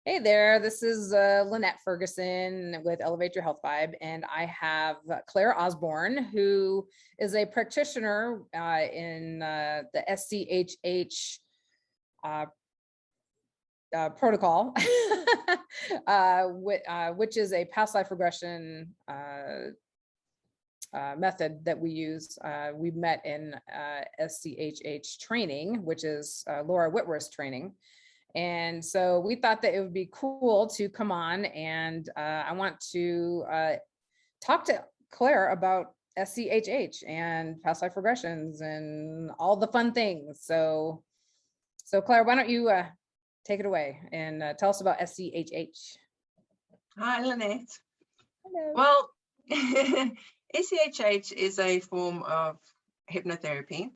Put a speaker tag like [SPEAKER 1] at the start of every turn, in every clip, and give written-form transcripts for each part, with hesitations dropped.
[SPEAKER 1] Hey there, this is Lanette Ferguson with Elevate Your Health Vibe, and I have Claire Osborne, who is a practitioner in the SCHH protocol, which is a past life regression method that we use. We met in SCHH training, which is Laura Whitworth's training. And so we thought that it would be cool to come on, and I want to talk to Claire about SCHH and past life regressions and all the fun things. So Claire, why don't you take it away and tell us about SCHH?
[SPEAKER 2] Hi, Lanette.
[SPEAKER 1] Hello.
[SPEAKER 2] Well, SCHH is a form of hypnotherapy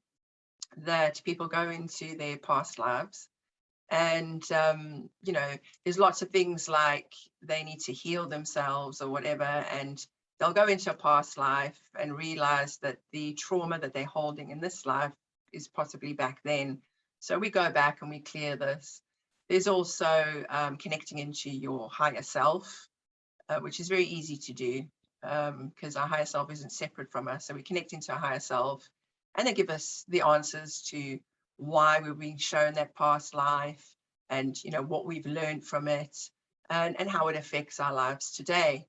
[SPEAKER 2] that people go into their past lives. And, you know, there's lots of things like they need to heal themselves or whatever, and they'll go into a past life and realize that the trauma that they're holding in this life is possibly back then. So we go back and we clear this. There's also connecting into your higher self, which is very easy to do because our higher self isn't separate from us. So we connect into our higher self, and they give us the answers to why we're being shown that past life, and you know what we've learned from it, and how it affects our lives today.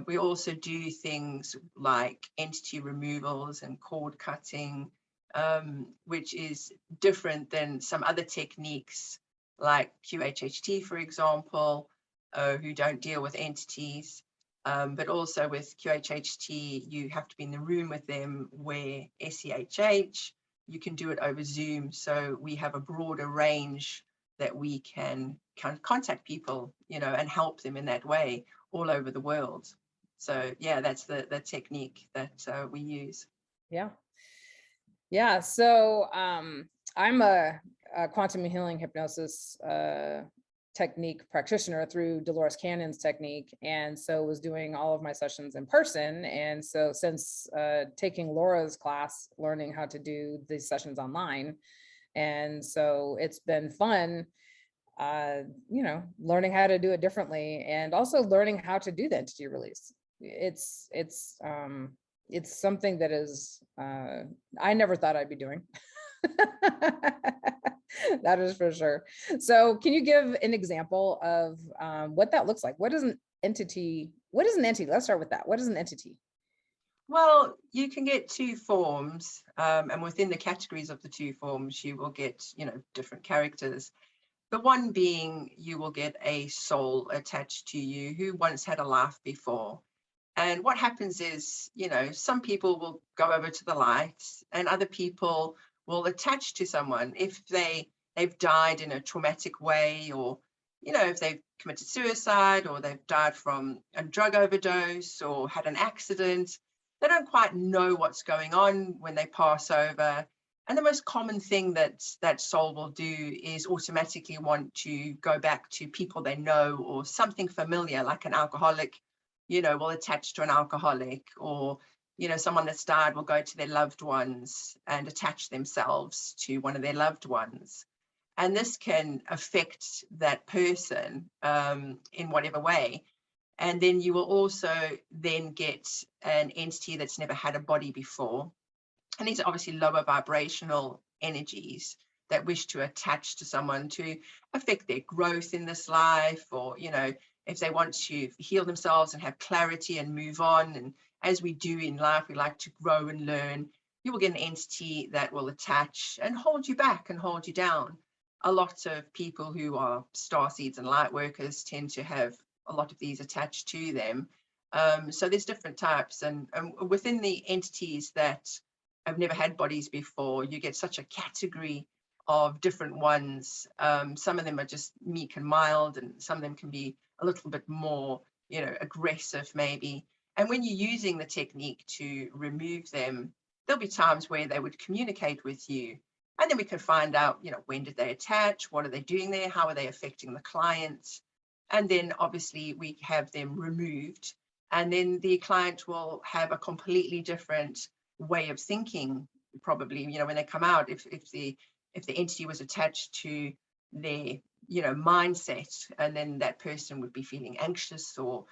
[SPEAKER 2] We also do things like entity removals and cord cutting, which is different than some other techniques like QHHT, for example, who don't deal with entities. But also with QHHT, you have to be in the room with them, where SCHH, you can do it over Zoom. So we have a broader range that we can kind of contact people, you know, and help them in that way all over the world. So yeah, that's the technique that we use.
[SPEAKER 1] Yeah. So I'm a quantum healing hypnosis technique practitioner through Dolores Cannon's technique, and so was doing all of my sessions in person. And so since taking Laura's class, learning how to do these sessions online, and so it's been fun, you know, learning how to do it differently, and also learning how to do the entity release. It's something that is I never thought I'd be doing. That is for sure. So can you give an example of what that looks like? What is an entity? Let's start with that. What is an entity?
[SPEAKER 2] Well, you can get two forms, and within the categories of the two forms, you will get, you know, different characters. The one being, you will get a soul attached to you who once had a life before. And what happens is, you know, some people will go over to the light, and other people will attach to someone if they've died in a traumatic way, or, you know, if they've committed suicide, or they've died from a drug overdose, or had an accident. They don't quite know what's going on when they pass over. And the most common thing that soul will do is automatically want to go back to people they know, or something familiar, like an alcoholic, you know, will attach to an alcoholic, or, you know, someone that's died will go to their loved ones and attach themselves to one of their loved ones. And this can affect that person in whatever way. And then you will also then get an entity that's never had a body before. And these are obviously lower vibrational energies that wish to attach to someone to affect their growth in this life, or, you know, if they want to heal themselves and have clarity and move on. And as we do in life, we like to grow and learn. You will get an entity that will attach and hold you back and hold you down. A lot of people who are starseeds and light workers tend to have a lot of these attached to them. So there's different types, and within the entities that have never had bodies before, you get such a category of different ones. Some of them are just meek and mild, and some of them can be a little bit more, you know, aggressive maybe. And when you're using the technique to remove them, there'll be times where they would communicate with you, and then we can find out, you know, when did they attach, what are they doing there, how are they affecting the client, and then obviously we have them removed, and then the client will have a completely different way of thinking, probably, you know, when they come out. If the entity was attached to their mindset, and then that person would be feeling anxious or,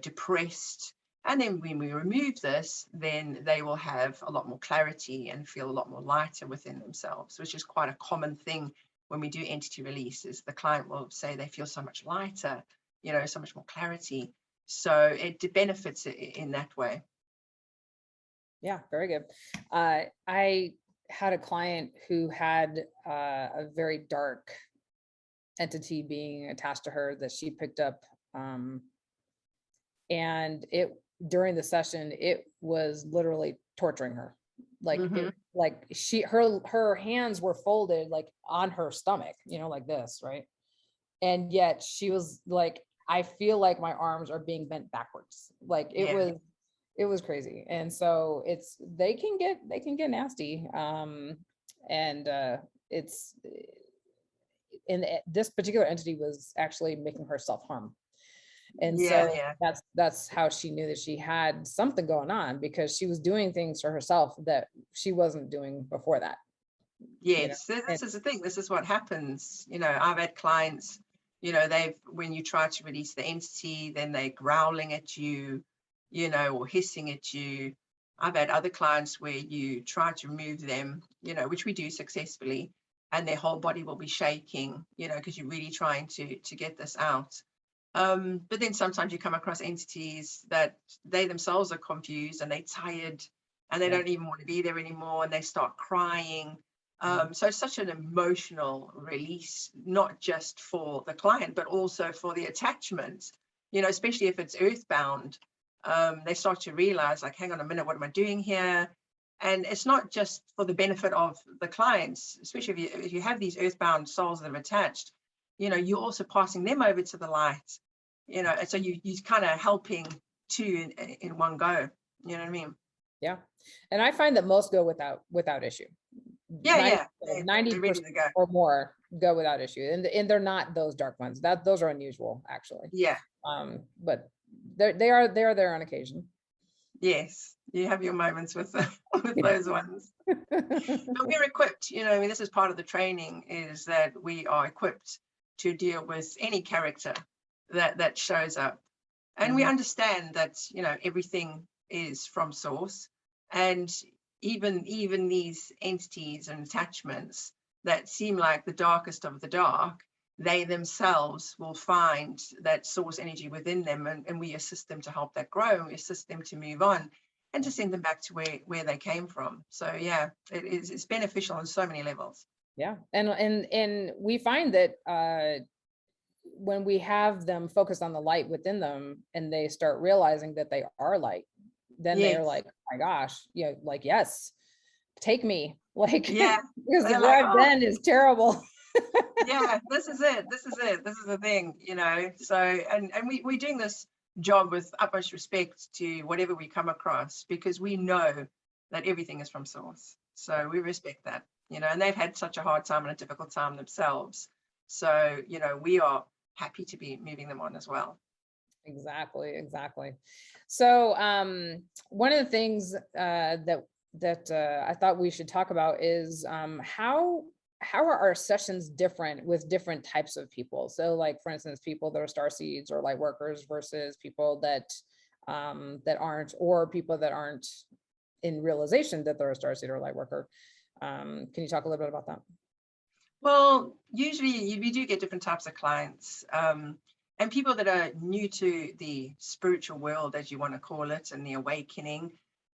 [SPEAKER 2] depressed. And then when we remove this, then they will have a lot more clarity and feel a lot more lighter within themselves, which is quite a common thing when we do entity releases. The client will say they feel so much lighter, so much more clarity. So it benefits in that way.
[SPEAKER 1] Yeah, very good. I had a client who had a very dark entity being attached to her that she picked up. And during the session, it was literally torturing her. Like, her hands were folded like on her stomach, like this, right? And yet she was like, I feel like my arms are being bent backwards. Like it was crazy. And so they can get nasty. This particular entity was actually making her self-harm. And so that's how she knew that she had something going on, because she was doing things for herself that she wasn't doing before that.
[SPEAKER 2] Yes, this is the thing. This is what happens. I've had clients, when you try to release the entity, then they're growling at you, or hissing at you. I've had other clients where you try to remove them, which we do successfully, and their whole body will be shaking, because you're really trying to get this out. But then sometimes you come across entities that they themselves are confused and they're tired and they don't even want to be there anymore, and they start crying. So it's such an emotional release, not just for the client, but also for the attachment, especially if it's earthbound. They start to realize, like, hang on a minute, what am I doing here? And it's not just for the benefit of the clients, especially if you have these earthbound souls that are attached, you're also passing them over to the light, and so you're kind of helping two in one go. You know what I mean?
[SPEAKER 1] Yeah. And I find that most go without issue. 90% or more go without issue, and they're not those dark ones. Those are unusual, actually.
[SPEAKER 2] Yeah.
[SPEAKER 1] But they are there on occasion.
[SPEAKER 2] Yes, you have your moments with those ones. But we're equipped, this is part of the training, is that we are equipped to deal with any character that shows up. And we understand that, everything is from source. And even these entities and attachments that seem like the darkest of the dark, they themselves will find that source energy within them, and we assist them to help that grow, and we assist them to move on and to send them back to where they came from. So yeah, it's beneficial on so many levels.
[SPEAKER 1] Yeah. And we find that when we have them focused on the light within them and they start realizing that they are light, then they're like, oh my gosh, like, yes, take me. Like, because where I've been is terrible.
[SPEAKER 2] Yeah, this is it. This is the thing, so, and we're doing this job with utmost respect to whatever we come across, because we know that everything is from source. So we respect that, and they've had such a hard time and a difficult time themselves. So, we are happy to be moving them on as well.
[SPEAKER 1] Exactly. So one of the things that I thought we should talk about is how are our sessions different with different types of people? So, like, for instance, people that are Starseeds or Lightworkers versus people that aren't, or people that aren't in realization that they're a Starseed or Lightworker. Can you talk a little bit about that?
[SPEAKER 2] Well, usually we do get different types of clients, and people that are new to the spiritual world, as you want to call it, and the awakening.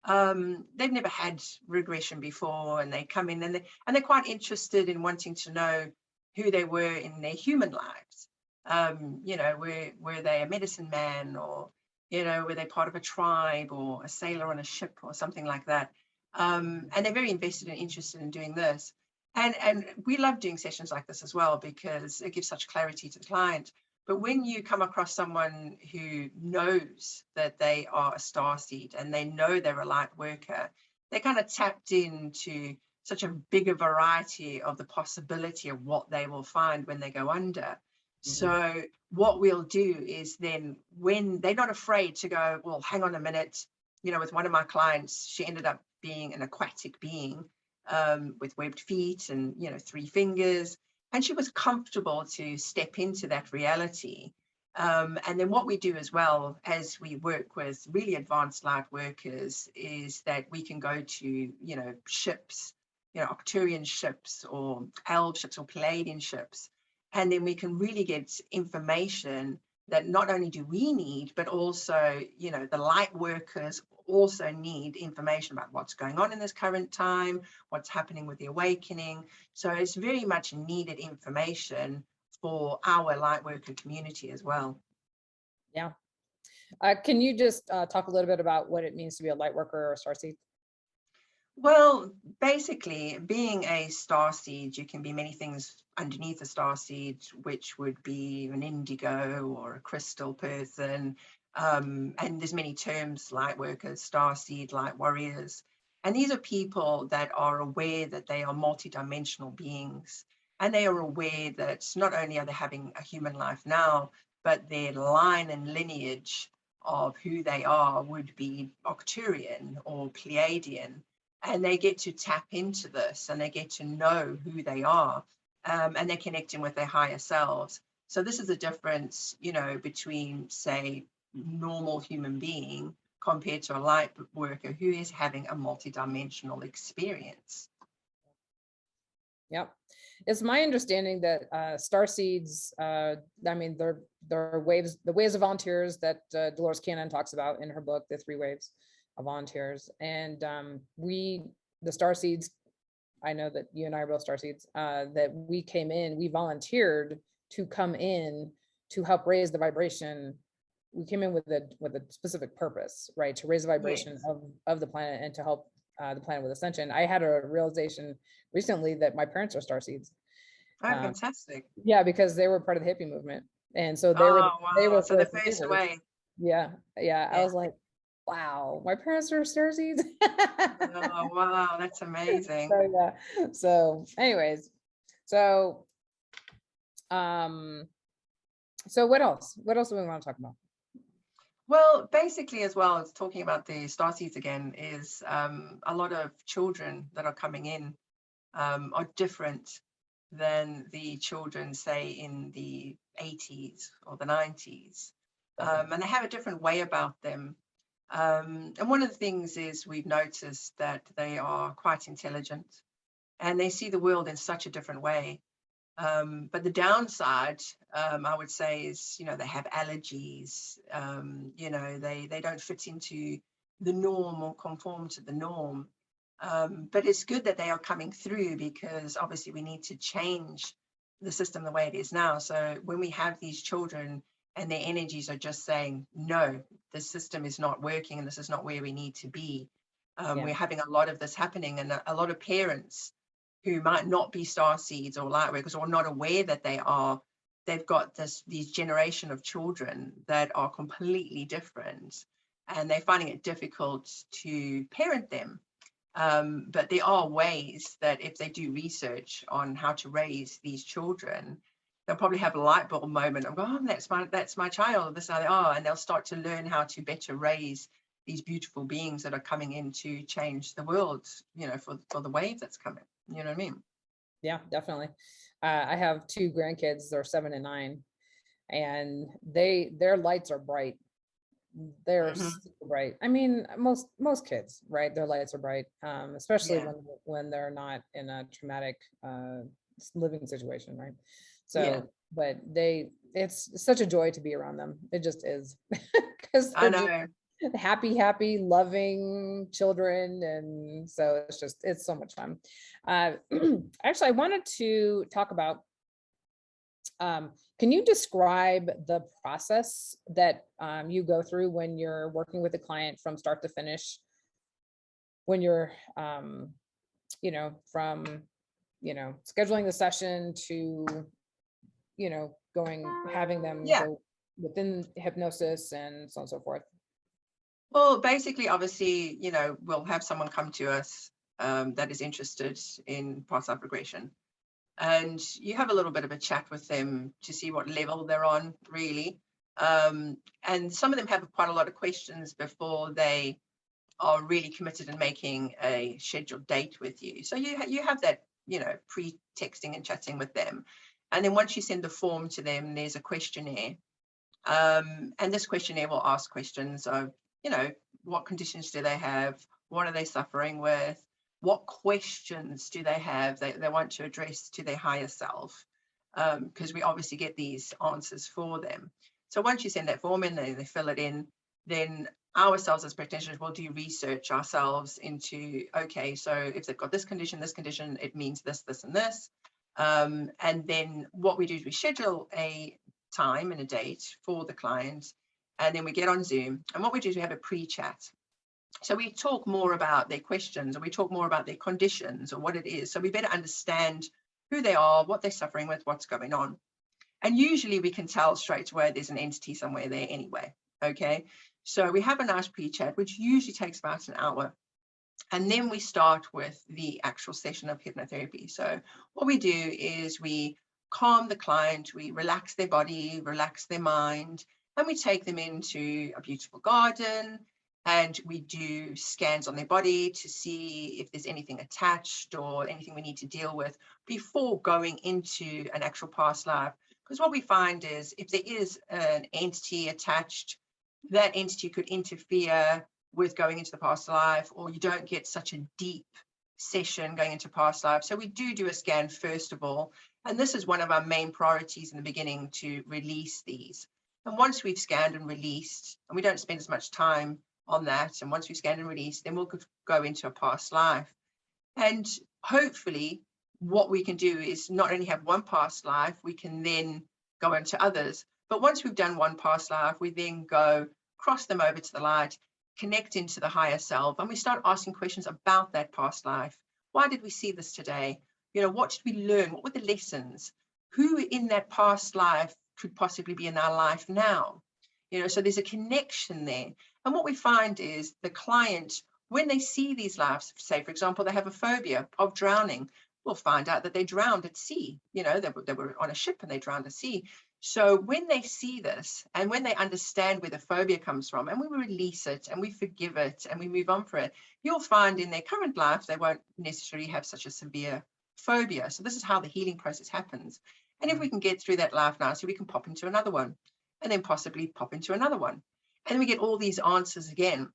[SPEAKER 2] They've never had regression before, and they come in and they're quite interested in wanting to know who they were in their human lives. Were they a medicine man, or were they part of a tribe or a sailor on a ship or something like that? And they're very invested and interested in doing this. And we love doing sessions like this as well, because it gives such clarity to the client. But when you come across someone who knows that they are a starseed and they know they're a light worker, they're kind of tapped into such a bigger variety of the possibility of what they will find when they go under. So what we'll do is then, when they're not afraid to go, well, hang on a minute, with one of my clients, she ended up being an aquatic being with webbed feet and, 3 fingers. And she was comfortable to step into that reality. And then what we do as well as we work with really advanced light workers is that we can go to, ships, Arcturian ships or Alb ships or Palladian ships. And then we can really get information that not only do we need, but also, the light workers also need information about what's going on in this current time, what's happening with the awakening. So it's very much needed information for our light worker community as well.
[SPEAKER 1] Yeah. Can you just talk a little bit about what it means to be a light worker or a starseed?
[SPEAKER 2] Well, basically, being a starseed, you can be many things underneath a starseed, which would be an indigo or a crystal person. And there's many terms, light workers, starseed, light warriors. And these are people that are aware that they are multidimensional beings. And they are aware that not only are they having a human life now, but their line and lineage of who they are would be Arcturian or Pleiadian. And they get to tap into this and they get to know who they are, and they're connecting with their higher selves. So this is the difference, between, say, normal human being compared to a light worker who is having a multidimensional experience.
[SPEAKER 1] Yep. It's my understanding that starseeds, they're waves, the waves of volunteers that Dolores Cannon talks about in her book, The 3 Waves of Volunteers. And the starseeds, I know that you and I are both starseeds, that we came in, we volunteered to come in to help raise the vibration. We came in with a specific purpose, right? To raise the vibration
[SPEAKER 2] Yes.
[SPEAKER 1] of the planet and to help the planet with ascension. I had a realization recently that my parents are starseeds.
[SPEAKER 2] Oh, fantastic.
[SPEAKER 1] Yeah, because they were part of the hippie movement. And so they
[SPEAKER 2] Wow.
[SPEAKER 1] were
[SPEAKER 2] So the
[SPEAKER 1] first
[SPEAKER 2] first
[SPEAKER 1] believers.
[SPEAKER 2] wave.
[SPEAKER 1] Yeah. I was like, wow, my parents are starseeds.
[SPEAKER 2] Oh, wow, that's amazing.
[SPEAKER 1] So yeah. So anyways, so what else? What else do we want to talk about?
[SPEAKER 2] Well, basically, as well as talking about the starseeds again, is a lot of children that are coming in are different than the children, say, in the 80s or the 90s. And they have a different way about them. And one of the things is we've noticed that they are quite intelligent and they see the world in such a different way. But the downside, I would say, is, they have allergies, they don't fit into the norm or conform to the norm. But it's good that they are coming through because obviously we need to change the system the way it is now. So when we have these children and their energies are just saying, no, the system is not working and this is not where we need to be. We're having a lot of this happening, and a lot of parents who might not be starseeds or lightworkers or not aware that they've got these generation of children that are completely different, and they're finding it difficult to parent them. But there are ways that if they do research on how to raise these children, they'll probably have a light bulb moment of, oh, that's my child, this how they are, and they'll start to learn how to better raise these beautiful beings that are coming in to change the world, for the wave that's coming. You know what I mean?
[SPEAKER 1] Yeah, definitely. I have 2 grandkids, they're 7 and 9, and their lights are bright. They're super bright. I mean, most kids, right? Their lights are bright, especially when they're not in a traumatic living situation, right? So, but it's such a joy to be around them. It just is, because
[SPEAKER 2] I know.
[SPEAKER 1] Happy, loving children. And so it's so much fun. Actually, I wanted to talk about, can you describe the process that you go through when you're working with a client from start to finish, when you're, from, scheduling the session to, having them go within hypnosis and so on and so forth?
[SPEAKER 2] Well, basically, obviously, we'll have someone come to us that is interested in past life regression. And you have a little bit of a chat with them to see what level they're on, really. And some of them have quite a lot of questions before they are really committed in making a scheduled date with you. So you have that you know, pre-texting and chatting with them. And then once you send the form to them, there's a questionnaire. And this questionnaire will ask questions of, you know, what conditions do they have? What are they suffering with? What questions do they have they want to address to their higher self? Because we obviously get these answers for them. So once you send that form in, they fill it in, then ourselves as practitioners will do research ourselves into, okay, so if they've got this condition, it means this, this, and this. And then what we do is we schedule a time and a date for the client, and then we get on Zoom. And what we do is we have a pre-chat. So we talk more about their questions, or we talk more about their conditions or what it is. So we better understand who they are, what they're suffering with, what's going on. And usually we can tell straight away there's an entity somewhere there anyway. Okay, so we have a nice pre-chat, which usually takes about an hour. And then we start with the actual session of hypnotherapy. So what we do is we calm the client, we relax their body, relax their mind, and we take them into a beautiful garden, and we do scans on their body to see if there's anything attached or anything we need to deal with before going into an actual past life. Because what we find is if there is an entity attached, that entity could interfere with going into the past life, or you don't get such a deep session going into past life. So we do a scan first of all, and this is one of our main priorities in the beginning, to release these. And once we've scanned and released, and we don't spend as much time on that, and once we've scanned and released, then we'll go into a past life. And hopefully what we can do is not only have one past life, we can then go into others. But once we've done one past life, we then go cross them over to the light, connect into the higher self, and we start asking questions about that past life. Why did we see this today? You know, what did we learn? What were the lessons? Who in that past life could possibly be in our life now? You know, so there's a connection there. And what we find is the client, when they see these lives, say, for example, they have a phobia of drowning, we'll find out that they drowned at sea. You know, they were on a ship and they drowned at sea. So when they see this, and when they understand where the phobia comes from, and we release it and we forgive it and we move on for it, you'll find in their current life, they won't necessarily have such a severe phobia. So this is how the healing process happens. And if we can get through that life nicely, we can pop into another one, and then possibly pop into another one. And we get all these answers again.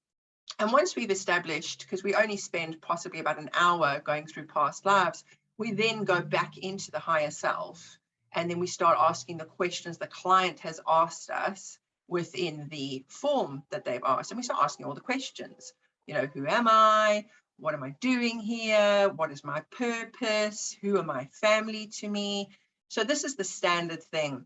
[SPEAKER 2] And once we've established, because we only spend possibly about an hour going through past lives, we then go back into the higher self. And then we start asking the questions the client has asked us within the form that they've asked. And we start asking all the questions. You know, who am I? What am I doing here? What is my purpose? Who are my family to me? So this is the standard thing.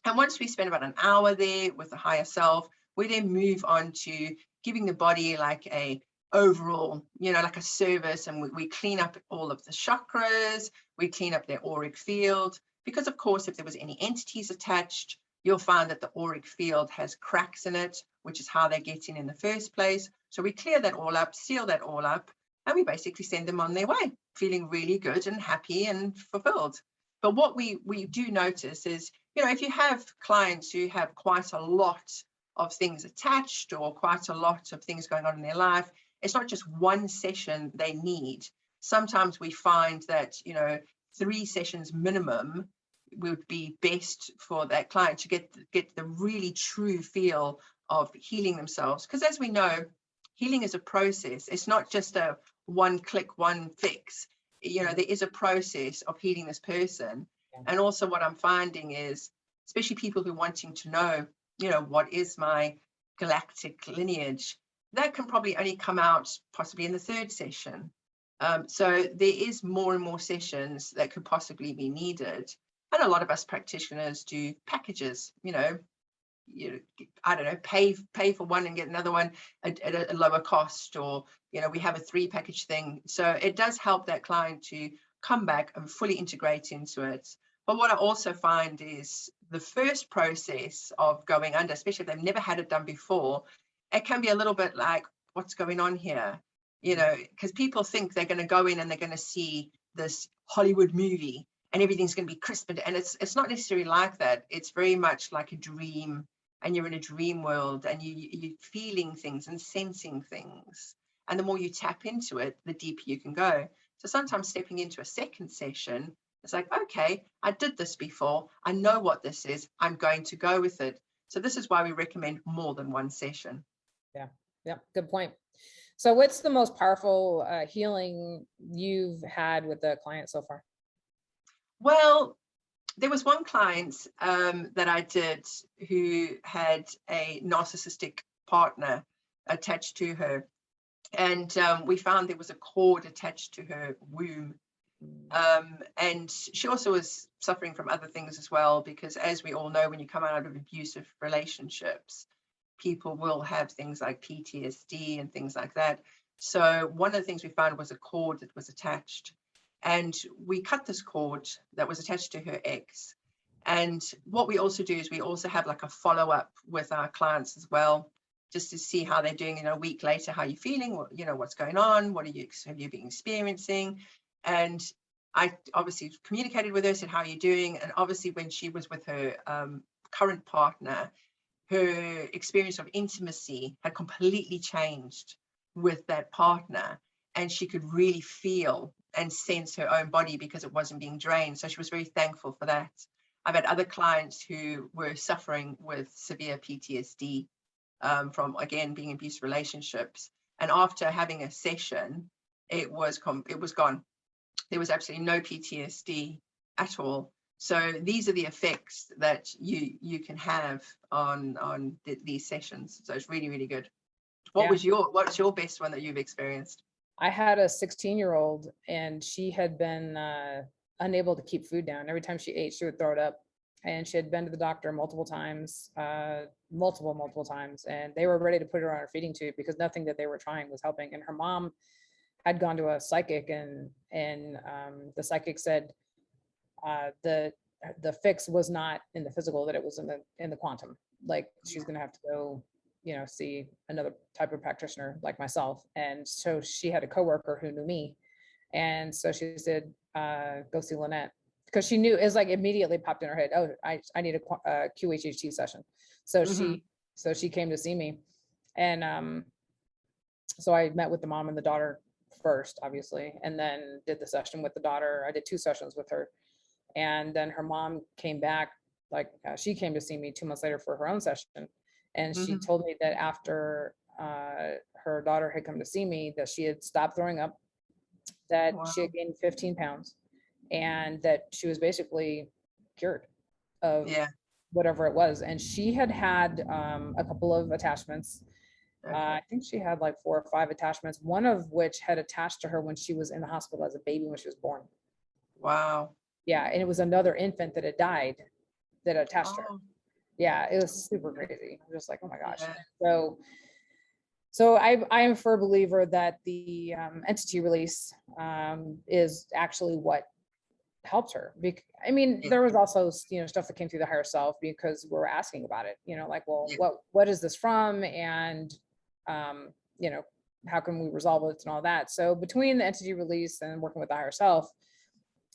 [SPEAKER 2] And once we spend about an hour there with the higher self, we then move on to giving the body like a overall, you know, like a service. And we clean up all of the chakras, we clean up their auric field. Because of course, if there was any entities attached, you'll find that the auric field has cracks in it, which is how they get in the first place. So we clear that all up, seal that all up, and we basically send them on their way, feeling really good and happy and fulfilled. But what we do notice is, you know, if you have clients who have quite a lot of things attached or quite a lot of things going on in their life, it's not just one session they need. Sometimes we find that, you know, 3 sessions minimum would be best for that client to get the really true feel of healing themselves. Because as we know, healing is a process. It's not just a one click, one fix. You know, there is a process of healing this person. And also what I'm finding is, especially people who are wanting to know, you know, what is my galactic lineage, that can probably only come out possibly in the 3rd session. So there is more and more sessions that could possibly be needed. And a lot of us practitioners do packages, you know, I don't know, pay for one and get another one at a lower cost, or, you know, we have a 3 package thing. So it does help that client to come back and fully integrate into it. But what I also find is the first process of going under, especially if they've never had it done before, it can be a little bit like, what's going on here? You know, because people think they're going to go in and they're going to see this Hollywood movie and everything's going to be crisp, and it's not necessarily like that. It's very much like a dream, and you're in a dream world, and you're feeling things and sensing things. And the more you tap into it, the deeper you can go. So sometimes stepping into a second session, it's like, okay, I did this before. I know what this is. I'm going to go with it. So this is why we recommend more than one session.
[SPEAKER 1] Yeah, good point. So what's the most powerful healing you've had with the client so far?
[SPEAKER 2] Well, there was one client that I did who had a narcissistic partner attached to her. And we found there was a cord attached to her womb. And she also was suffering from other things as well, because as we all know, when you come out of abusive relationships, people will have things like PTSD and things like that. So one of the things we found was a cord that was attached. And we cut this cord that was attached to her ex. And what we also do is we also have like a follow-up with our clients as well, just to see how they're doing. A week later, how you're feeling, what's going on, have you been experiencing? And I obviously communicated with her, said, how are you doing? And obviously when she was with her current partner, her experience of intimacy had completely changed with that partner, and she could really feel and sense her own body because it wasn't being drained. So she was very thankful for that. I've had other clients who were suffering with severe PTSD from, again, being in abusive relationships. And after having a session, it was gone. There was absolutely no PTSD at all. So these are the effects that you can have on these sessions. So it's really, really good. What's your best one that you've experienced?
[SPEAKER 1] I had a 16-year-old, and she had been unable to keep food down. Every time she ate, she would throw it up. And she had been to the doctor multiple times, multiple times, and they were ready to put her on a feeding tube because nothing that they were trying was helping. And her mom had gone to a psychic, and the psychic said the fix was not in the physical, that it was in the quantum. Like, she's going to have to go, see another type of practitioner like myself. And so she had a coworker who knew me, and so she said, go see Lanette. Because she knew, it's like immediately popped in her head, oh, I need a QHHT session. So she came to see me. And so I met with the mom and the daughter first, obviously, and then did the session with the daughter. I did 2 sessions with her. And then her mom came back, she came to see me 2 months later for her own session. And she told me that after her daughter had come to see me, that she had stopped throwing up, that she had gained 15 pounds. And that she was basically cured of whatever it was. And she had a couple of attachments. I think she had like 4 or 5 attachments, one of which had attached to her when she was in the hospital as a baby when she was born.
[SPEAKER 2] Wow.
[SPEAKER 1] Yeah, and it was another infant that had died that attached to her. Yeah, it was super crazy. I'm just like, oh my gosh. Yeah. So I am a firm believer that the entity release is actually what helped her. I mean, there was also, stuff that came through the higher self because we were asking about it, like, well, what is this from? And, how can we resolve it and all that? So between the entity release and working with the higher self,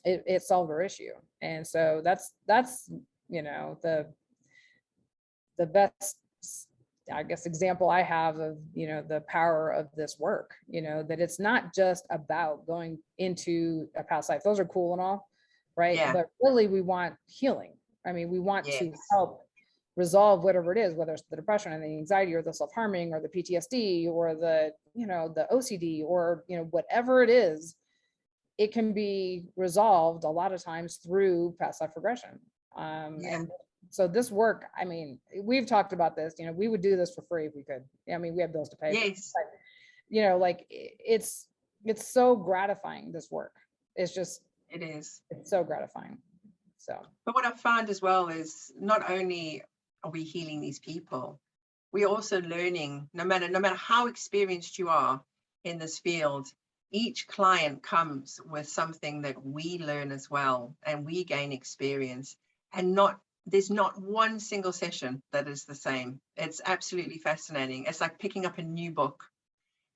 [SPEAKER 1] it solved her issue. And so that's, the best, I guess, example I have of, the power of this work, that it's not just about going into a past life. Those are cool and all, right? Yeah. But really we want healing. I mean, we want to help resolve whatever it is, whether it's the depression and the anxiety or the self-harming or the PTSD or the, the OCD or, whatever it is, it can be resolved a lot of times through past life regression. And so this work, I mean, we've talked about this, we would do this for free if we could. I mean, we have bills to pay.
[SPEAKER 2] Yes.
[SPEAKER 1] But, like it's so gratifying, this work.
[SPEAKER 2] It is.
[SPEAKER 1] It's so gratifying. So.
[SPEAKER 2] But what I've found as well is not only are we healing these people, we're also learning, no matter how experienced you are in this field, each client comes with something that we learn as well, and we gain experience, and there's not one single session that is the same. It's absolutely fascinating. It's like picking up a new book.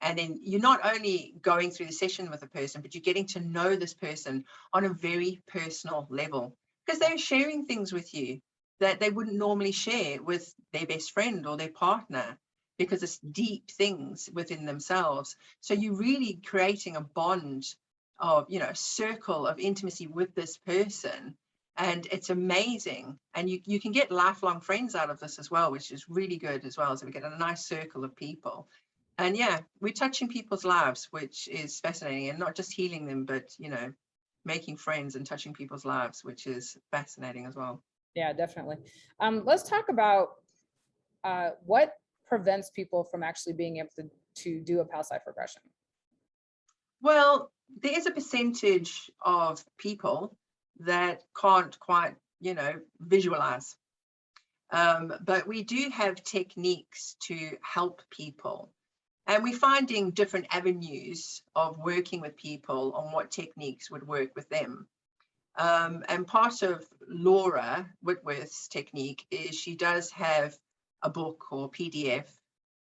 [SPEAKER 2] And then you're not only going through the session with a person, but you're getting to know this person on a very personal level, because they're sharing things with you that they wouldn't normally share with their best friend or their partner, because it's deep things within themselves. So you're really creating a bond of, circle of intimacy with this person. And it's amazing. And you can get lifelong friends out of this as well, which is really good as well. So we get a nice circle of people. And yeah, we're touching people's lives, which is fascinating, and not just healing them, but, making friends and touching people's lives, which is fascinating as well.
[SPEAKER 1] Yeah, definitely. Let's talk about what prevents people from actually being able to do a past life regression.
[SPEAKER 2] Well, there is a percentage of people that can't quite, visualize. But we do have techniques to help people. And we're finding different avenues of working with people on what techniques would work with them. And part of Laura Whitworth's technique is she does have a book or PDF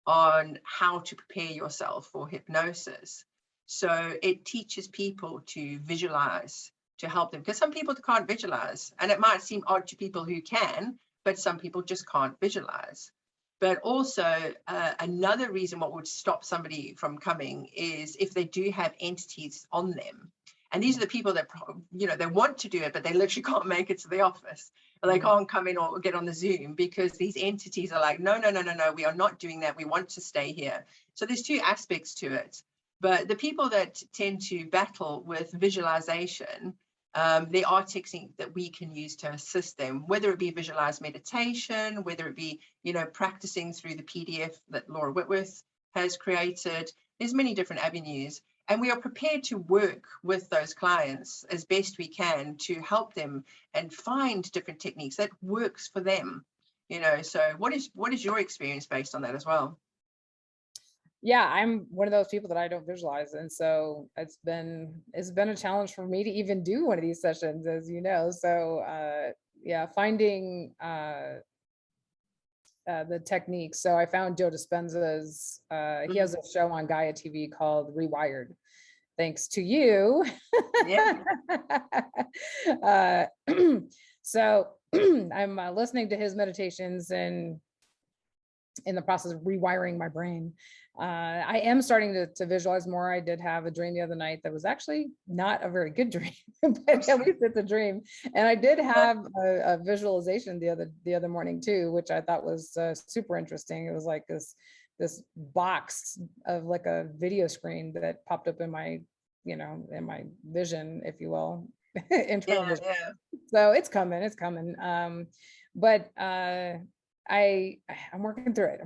[SPEAKER 2] on how to prepare yourself for hypnosis. So it teaches people to visualize to help them, because some people can't visualize, and it might seem odd to people who can, but some people just can't visualize. But also another reason what would stop somebody from coming is if they do have entities on them. And these are the people that, they want to do it, but they literally can't make it to the office, or they can't come in or get on the Zoom, because these entities are like, no, we are not doing that. We want to stay here. So there's two aspects to it. But the people that tend to battle with visualization, there are techniques that we can use to assist them, whether it be visualized meditation, whether it be, practicing through the PDF that Laura Whitworth has created. There's many different avenues, and we are prepared to work with those clients as best we can to help them and find different techniques that works for them. So what is your experience based on that as well?
[SPEAKER 1] Yeah, I'm one of those people that I don't visualize, and so it's been a challenge for me to even do one of these sessions, as you know. So yeah, finding the techniques. So I found Joe Dispenza's, he has a show on Gaia TV called Rewired, thanks to you.
[SPEAKER 2] Yeah.
[SPEAKER 1] So I'm listening to his meditations and in the process of rewiring my brain. I am starting to visualize more. I did have a dream the other night that was actually not a very good dream, but at least it's a dream. And I did have a visualization the other morning too, which I thought was super interesting. It was like this box of like a video screen that popped up in my, in my vision, if you will, internal vision.
[SPEAKER 2] Yeah.
[SPEAKER 1] So it's coming. But I'm working through it.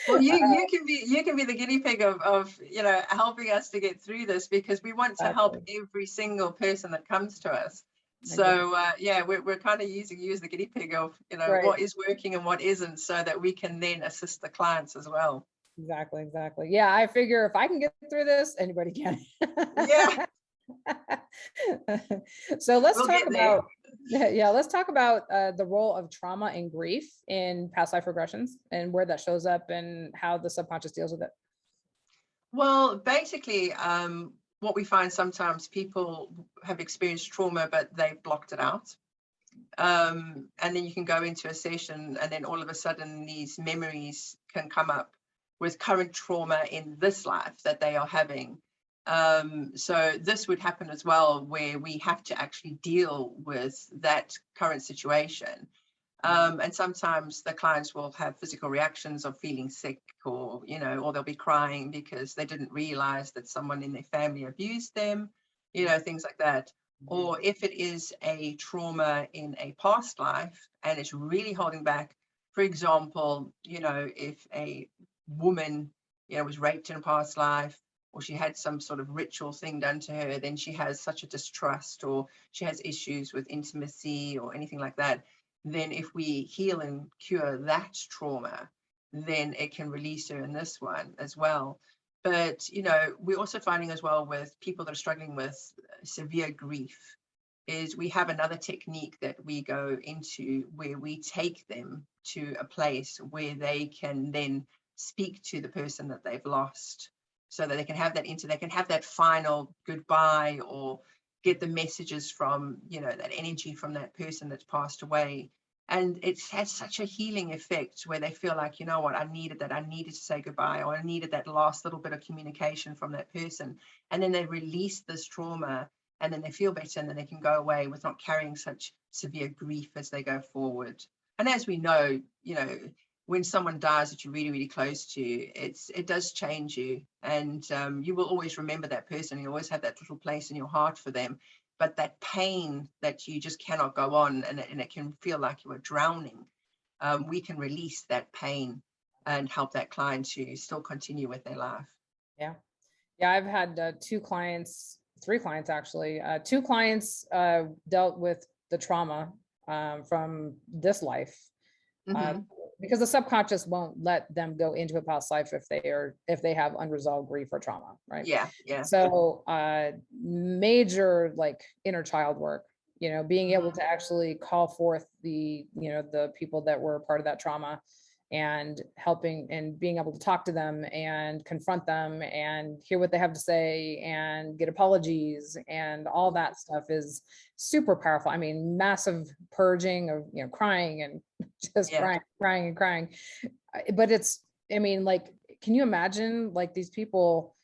[SPEAKER 2] Well, you can be the guinea pig of helping us to get through this, because we want to help every single person that comes to us. So yeah, we're kind of using you as the guinea pig of what is working and what isn't, so that we can then assist the clients as well.
[SPEAKER 1] Exactly. Yeah, I figure if I can get through this, anybody can.
[SPEAKER 2] Yeah.
[SPEAKER 1] So let's talk about the role of trauma and grief in past life regressions, and where that shows up and how the subconscious deals with it.
[SPEAKER 2] Well, basically, what we find sometimes, people have experienced trauma, but they've blocked it out. And then you can go into a session, and then all of a sudden these memories can come up with current trauma in this life that they are having. So this would happen as well, where we have to actually deal with that current situation. And sometimes the clients will have physical reactions of feeling sick, or, or they'll be crying because they didn't realize that someone in their family abused them, things like that. Or if it is a trauma in a past life and it's really holding back, for example, if a woman, was raped in a past life, or she had some sort of ritual thing done to her, then she has such a distrust, or she has issues with intimacy or anything like that. Then if we heal and cure that trauma, then it can release her in this one as well. But, we're also finding as well with people that are struggling with severe grief, is we have another technique that we go into where we take them to a place where they can then speak to the person that they've lost, so that they can have that final goodbye, or get the messages from, that energy from that person that's passed away. And it's had such a healing effect where they feel like, you know what, I needed that. I needed to say goodbye, or I needed that last little bit of communication from that person. And then they release this trauma, and then they feel better, and then they can go away with not carrying such severe grief as they go forward. And as we know, you know, when someone dies that you're really, really close to, it does change you. And you will always remember that person. You always have that little place in your heart for them. But that pain that you just cannot go on, and it can feel like you are drowning, we can release that pain and help that client to still continue with their life.
[SPEAKER 1] Yeah. Yeah. I've had three clients actually. Two clients dealt with the trauma from this life. Because the subconscious won't let them go into a past life if they have unresolved grief or trauma, right?
[SPEAKER 2] Yeah, yeah.
[SPEAKER 1] So major like inner child work, you know, being able to actually call forth the, you know, the people that were part of that trauma, and helping and being able to talk to them and confront them and hear what they have to say and get apologies, and all that stuff is super powerful. I mean, massive purging of, you know, crying and just crying. But it's, I mean, like, can you imagine, like, these people,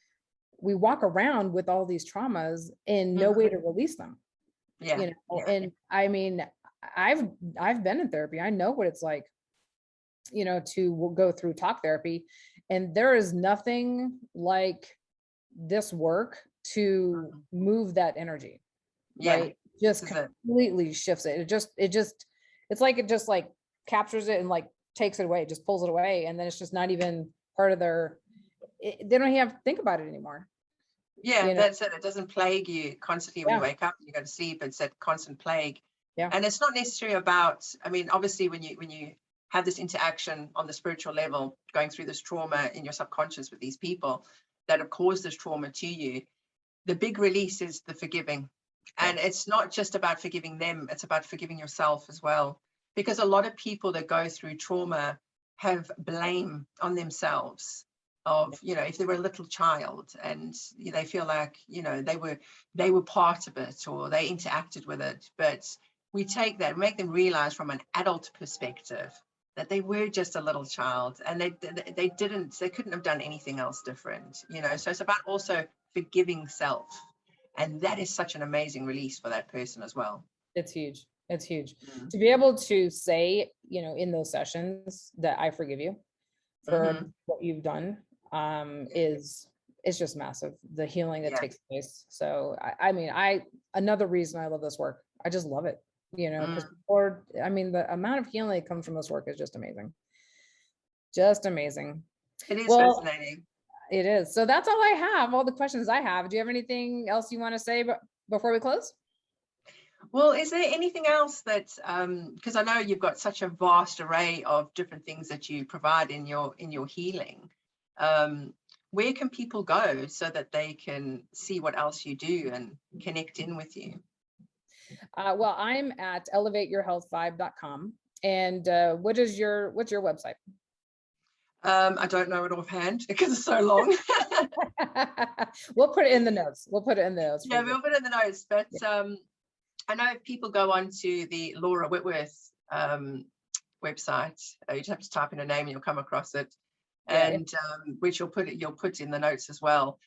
[SPEAKER 1] we walk around with all these traumas and no way to release them.
[SPEAKER 2] Yeah.
[SPEAKER 1] You know, and I mean, I've been in therapy. I know what it's like, you know, to go through talk therapy, and there is nothing like this work to move that energy. Right? Just completely shifts it. It's like it just like captures it and like takes it away, just pulls it away, and then it's just not even part of they don't even have to think about it anymore.
[SPEAKER 2] Yeah, you know? That's it. It doesn't plague you constantly when you wake up and you go to sleep. It's that constant plague. Yeah. And it's not necessarily about, I mean, obviously when you have this interaction on the spiritual level, going through this trauma in your subconscious with these people that have caused this trauma to you, the big release is the forgiving. And it's not just about forgiving them, it's about forgiving yourself as well. Because a lot of people that go through trauma have blame on themselves of, you know, if they were a little child and they feel like, you know, they were part of it or they interacted with it. But we take that, make them realize from an adult perspective that they were just a little child, and they couldn't have done anything else different, you know. So it's about also forgiving self, and that is such an amazing release for that person as well.
[SPEAKER 1] It's huge. It's huge to be able to say, you know, in those sessions that I forgive you for what you've done. It's just massive, the healing that takes place. So I mean, another reason I love this work, I just love it. You know, because I mean, the amount of healing that comes from this work is just amazing. Just amazing.
[SPEAKER 2] It is fascinating.
[SPEAKER 1] It is. So that's all I have, all the questions I have. Do you have anything else you want to say before we close?
[SPEAKER 2] Well, is there anything else that, because I know you've got such a vast array of different things that you provide in your healing. Where can people go so that they can see what else you do and connect in with you?
[SPEAKER 1] Well, I'm at elevateyourhealth5.com. And what's your website?
[SPEAKER 2] I don't know it offhand because it's so long.
[SPEAKER 1] We'll put it in the notes. Yeah,
[SPEAKER 2] we'll put it in the notes. But I know if people go on to the Laura Whitworth website, you just have to type in a name and you'll come across it. And which you'll put in the notes as well.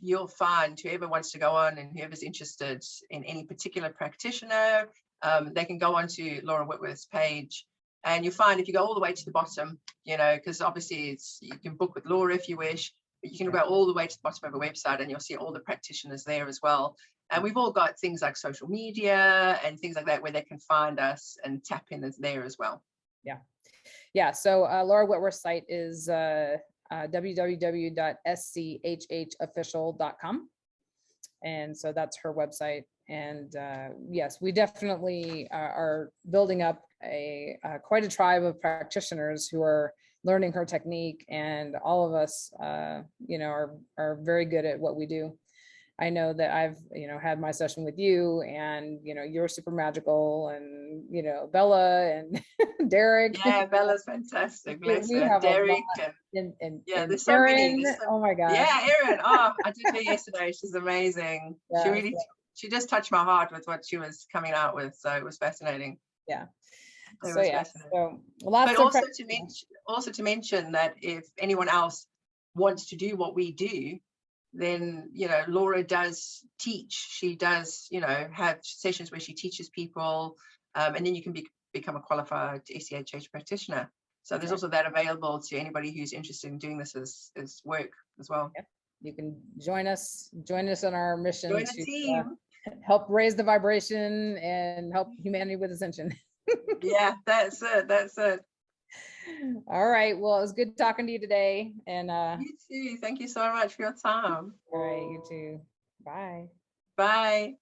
[SPEAKER 2] You'll find whoever wants to go on and whoever's interested in any particular practitioner, they can go on to Laura Whitworth's page, and you'll find if you go all the way to the bottom, you know, because obviously you can book with Laura if you wish, but you can go all the way to the bottom of her website and you'll see all the practitioners there as well. And we've all got things like social media and things like that where they can find us and tap in there as well.
[SPEAKER 1] Yeah. So Laura Whitworth's site is www.SCHHofficial.com. And so that's her website. And yes, we definitely are building up quite a tribe of practitioners who are learning her technique, and all of us, you know, are very good at what we do. I know that I've, you know, had my session with you, and, you know, you're super magical, and, you know, Bella and Derek.
[SPEAKER 2] Yeah, Bella's fantastic. Bless her. Derek and there's so
[SPEAKER 1] Erin. Oh my God.
[SPEAKER 2] Yeah, Erin. Oh, I did her yesterday. She's amazing. She just touched my heart with what she was coming out with. So it was fascinating.
[SPEAKER 1] Yeah.
[SPEAKER 2] It
[SPEAKER 1] So
[SPEAKER 2] was
[SPEAKER 1] yeah,
[SPEAKER 2] fascinating.
[SPEAKER 1] so lots
[SPEAKER 2] But
[SPEAKER 1] of
[SPEAKER 2] also to mention that if anyone else wants to do what we do, then, you know, Laura does teach. She does, you know, have sessions where she teaches people, and then you can become a qualified SCHH practitioner. So there's also that available to anybody who's interested in doing this as work as well.
[SPEAKER 1] Yep. You can join us on our mission
[SPEAKER 2] Join the
[SPEAKER 1] to
[SPEAKER 2] team.
[SPEAKER 1] help raise the vibration and help humanity with ascension.
[SPEAKER 2] Yeah, that's it. That's it.
[SPEAKER 1] All right. Well, it was good talking to you today. And
[SPEAKER 2] You too. Thank you so much for your time.
[SPEAKER 1] all right, you too. Bye.
[SPEAKER 2] Bye.